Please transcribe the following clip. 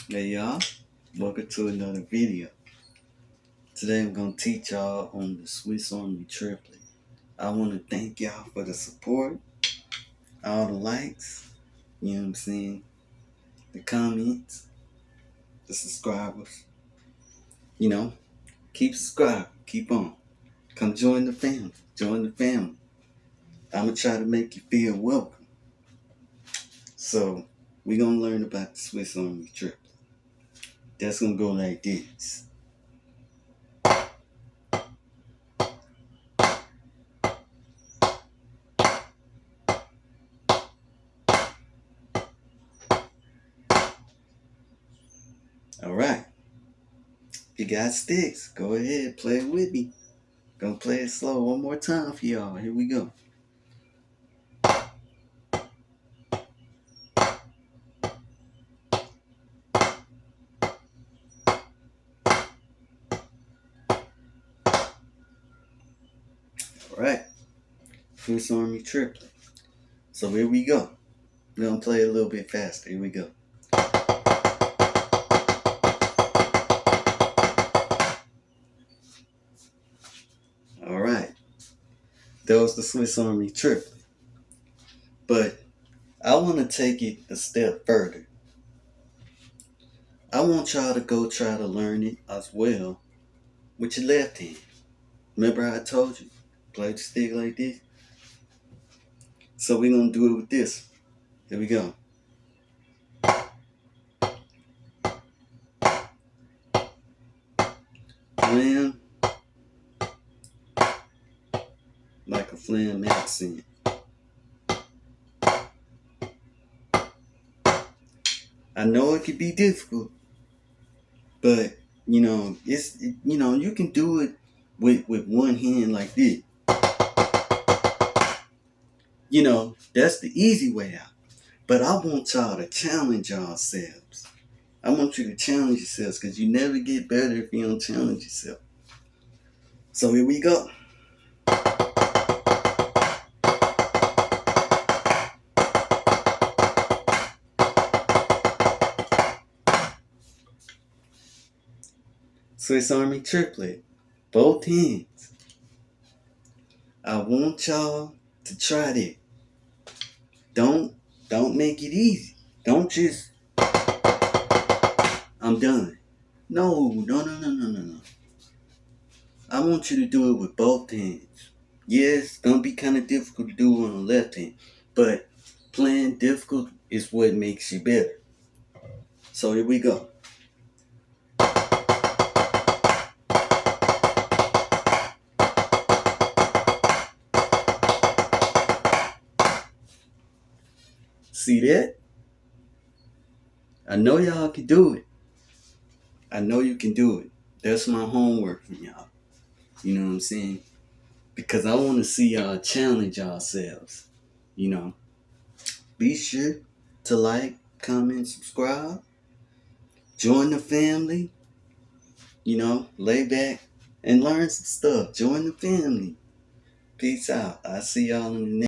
Hey y'all, welcome to another video. Today I'm going to teach y'all on the Swiss Army triplet. I want to thank y'all for the support, all the likes, you know what I'm saying, the comments, the subscribers. Keep subscribing, keep on. Come join the family, I'm going to try to make you feel welcome. So, we're going to learn about the Swiss Army triplet. That's going to go like this. Alright, you got sticks, go ahead, play it with me. Gonna play it slow one more time for y'all. Here we go. Alright. Swiss Army triplet. So here we go. We're gonna play a little bit faster. Here we go. Alright. That was the Swiss Army triplet. But I want to take it a step further. I want y'all to go try to learn it as well with your left hand. Remember how I told you? Play the stick like this. So we're gonna do it with this. Here we go. Flam. Like a flam accent. I know it can be difficult, but you can do it with one hand like this. That's the easy way out. But I want y'all to challenge yourselves. I want you to challenge yourselves because you never get better if you don't challenge yourself. So here we go. Swiss Army triplet. Both hands. I want y'all to try that. Don't make it easy. Don't just, I'm done. No. I want you to do it with both hands. Yes, it's gonna be kind of difficult to do on the left hand, but playing difficult is what makes you better. So here we go. See that? I know y'all can do it. I know you can do it. That's my homework for y'all. You know what I'm saying? Because I want to see y'all challenge yourselves. Be sure to like, comment, subscribe. Join the family. Lay back and learn some stuff. Join the family. Peace out. I'll see y'all in the next.